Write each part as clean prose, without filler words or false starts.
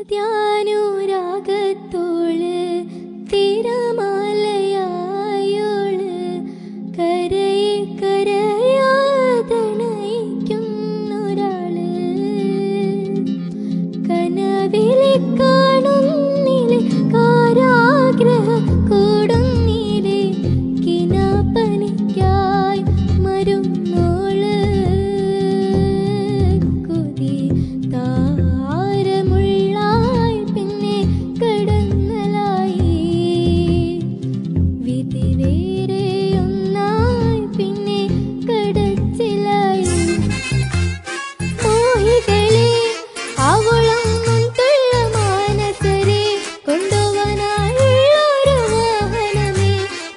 പത്യാനുരാഗത്തോള് തിരമാലയായോള് കരയെ കരയാതണയ്ക്കുന്നൊരാള് കനവിലെ കാണുന്നിലെ കാരാഗ്രഹ കൂടുന്നിലെ കിനാപ്പനിക്കായി മരുന്നോള് കൊതി താരമുള്ളായി പിന്നെ കടന്നലായി വിധി വേറെ ഒന്നായി പിന്നെ കടച്ചിലായി മോഹികളെ അവളൊന്നും തുള്ള മാനസരെ കൊണ്ടുപോകാനായുള്ളൊരു വാഹനമേ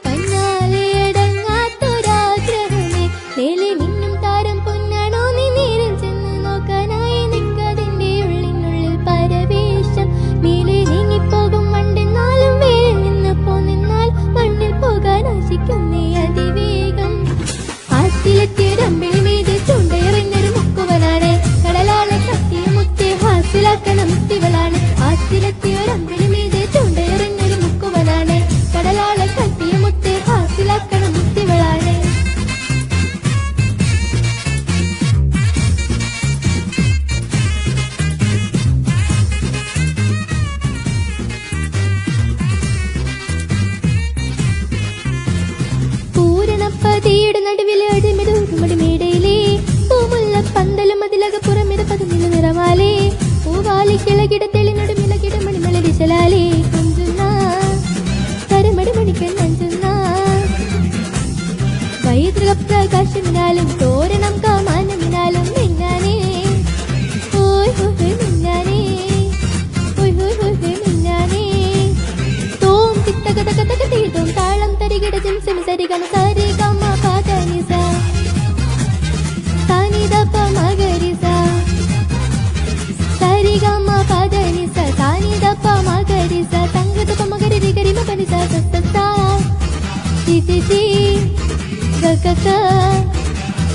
കണ്ണാലെ അടങ്ങാത്തൊരാഗ്രഹമേ നേലെ മിന്നും താരം പൊന്നാണോ നീ നേരിൽ ചെന്ന് നോക്കാനായി നിൽക്കാതിന്റെ ഉള്ളിനുള്ളിൽ പരവേശം മേലെ നീങ്ങിപ്പോകും വണ്ടെന്നാലും വേറെ നിന്നപ്പോ നിന്നാൽ മണ്ണിൽ പോകാൻ ആശിക്കുന്നേ അതിവേഗം ഹാസിലെത്തിയൊരമ്പിളി മീത് ചൂണ്ടയെറിഞ്ഞൊരു മുക്കുവനാണ് കടലാളെ കത്തിയ മുത്തെ ഹാസിലാക്കണ മുത്തിവളാണ് ഹാസിലെത്തിയൊരമ്പിളി മീത് ചൂണ്ടയെറിഞ്ഞൊരു മുക്കുവനാണ് കടലാളെ കത്തിയ മുത്തെ ഹാസിലാക്കണ മുത്തിവളാണ് പൂരണപ്പതിയുടെ നടുവിലെ അടിമിടുമടി മേടയിലെ പൂമുല്ല പന്തലും അതിലക പുറമിട പതിനില നിറമാലേ പൂവാലി കിളകിട തെളിനൊടു മിളകിട മണിമല വിശലാലേ കൊഞ്ചുന്ന തരമടി മണിക്കൻ നഞ്ചുന്ന വൈദ്യുക പ്രകാശമിനാലും തോരണം കാമാനമിനാലും മിന്നാനേ ഓയ് ഹോയ് മിന്നാനേ ഓയ് ഹോയ് ഹോയ് മിന്നാനേ തോം തിത്തകതകതക തീതും താളം തരികിട ജിംസിമി സരിഗമ സരിഗമ പദനിസ സാനിദപ മഗരിസ സരിഗമ പദനിസ സാനിദപ മഗരിസ സംഗതപ മഗരി ഗരിമ പനിസ സസസ തി തി തി ഗഗഗ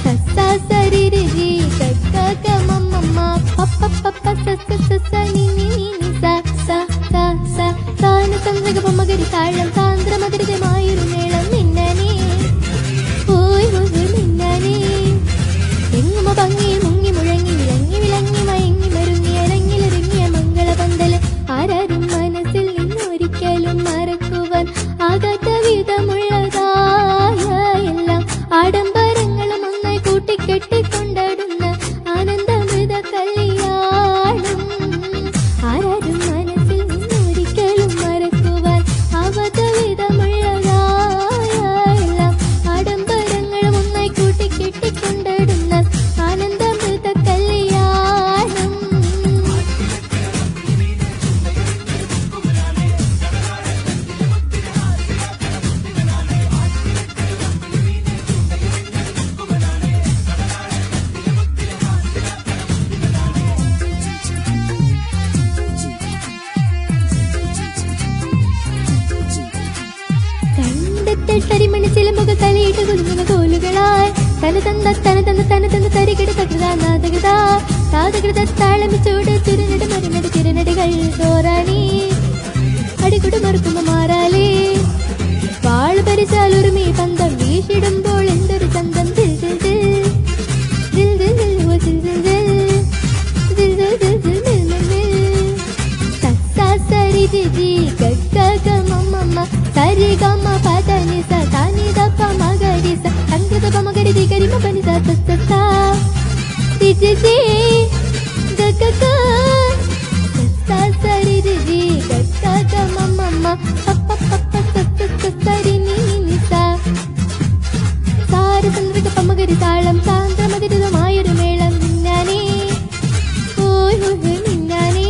സസ സരി രി രി ഗഗഗ മമ്മ പപ്പ പപ്പ സസ സസ നി നി നി നി സ സ സ സ സാന സംഗതപ മഗരി താളം സാന്ദ്രമധുരമായൊരു മേളം മിന്നനേ ഓയ് ഓയ് മിന്നനേ എങ്ങുമ ഭംഗി മുങ്ങി മുഴങ്ങി വിളങ്ങി വിളങ്ങി മയങ്ങി മരുങ്ങി അരങ്ങിലിറങ്ങിയ മംഗളപന്തല് ആരാരും മനസ്സിൽ നിന്നൊരിക്കലും മറക്കുവാൻ ആകാത്ത വിധമുള്ളതായ എല്ലാം ആഡംബരങ്ങളും ഒന്നായി കൂട്ടിക്കെട്ടിക്കൊണ്ടാടുന്ന ആനന്ദമൃത കല്യാണം ആരാരും മനസ്സിൽ നിന്നൊരിക്കലും മറക്കുവാൻ ആവാത്ത വിധമുള്ളതായ എല്ലാം ആഡംബരങ്ങളും ഒന്നായി കൂട്ടിക്കെട്ടിക്കൊണ്ടാടുന്ന ആനന്ദമൃത കല്യാണം കണ്ടെത്തൽ തരിമണി ചിലമ്പുക തലയിട്ട് കുലുങ്ങുന്ന കോലുകളായി തന തരികിട തകൃത താതകൃത താളമിച്ചോട് തിരുനടി മരുനടി തിരുനടികൾ തോറാണി അടികുടു മറുക്കുമ്പോ മാറാലേ വാള് പരിച്ചാലൊരുമി പന്തം വീശിടുമ്പോൾ എന്തൊരു ചന്തം ദിൽ ദിൽ ദിൽ ദിൽ ദിൽ ദിൽ ഓ ദിൽ ദിൽ ദിൽ ദിൽ ദിൽ ദിൽ ദിൽ ദിൽ ദിൽ ദിൽ സസ സരി ജി ജി ഗഗഗ മമ്മ സരിഗമ പദനിസ സാനിദപ മഗരിസ സംഗതപ മഗരി ഗരിമ പനിസ സസസ തി തി തി ഗഗഗ സസ സരി ജി ജി ഗഗഗ മമ്മ പപ്പ പപ്പ സസസ സരി നി നി നി സ സാരചന്ദ്രിക മഗരി താളം സാന്ദ്രമധുരമായൊരു മേളം മിന്നാനേ ഓയ് ഹോയ് മിന്നാനേ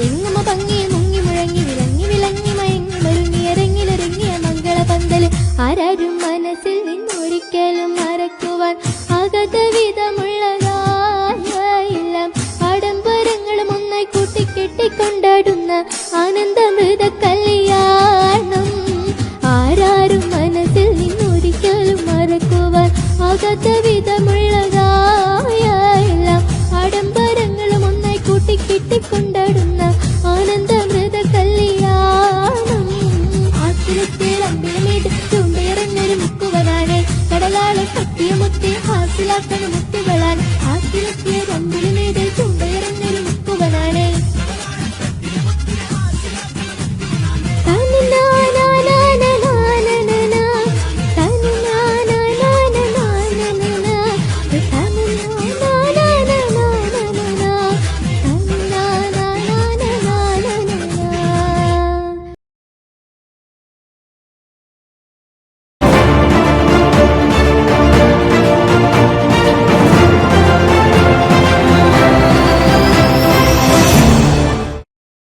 എങ്ങുമ ഭംഗി മുങ്ങി മുഴങ്ങി വിളങ്ങി വിളങ്ങി മയങ്ങി മരുങ്ങി ഇറങ്ങിലിറങ്ങിയ മംഗളപന്തല് ആരാരും മനസ്സിൽ നിന്നൊരിക്കലും മറക്കുവാൻ ആകാത്ത വിധമുള്ളതായ എല്ലാം ആഡംബരങ്ങളും ഒന്നായി കൂട്ടിക്കെട്ടിക്കൊണ്ടാടുന്ന ആനന്ദമൃത കല്യാണം ആരാരും മനസ്സിൽ നിന്നൊരിക്കലും മറക്കുവാൻ ആകാത്ത വിധമുള്ളതായ എല്ലാം ആഡംബരങ്ങളും ഒന്നായി കൂട്ടിക്കെട്ടിക്കൊണ്ടാടുന്ന മുതലാളെ കത്തിയ മുത്തി ഹാസിലാക്കണ മുത്തുകളാൽ ഹാസിലെത്തിയ രണ്ടിനു മീതെ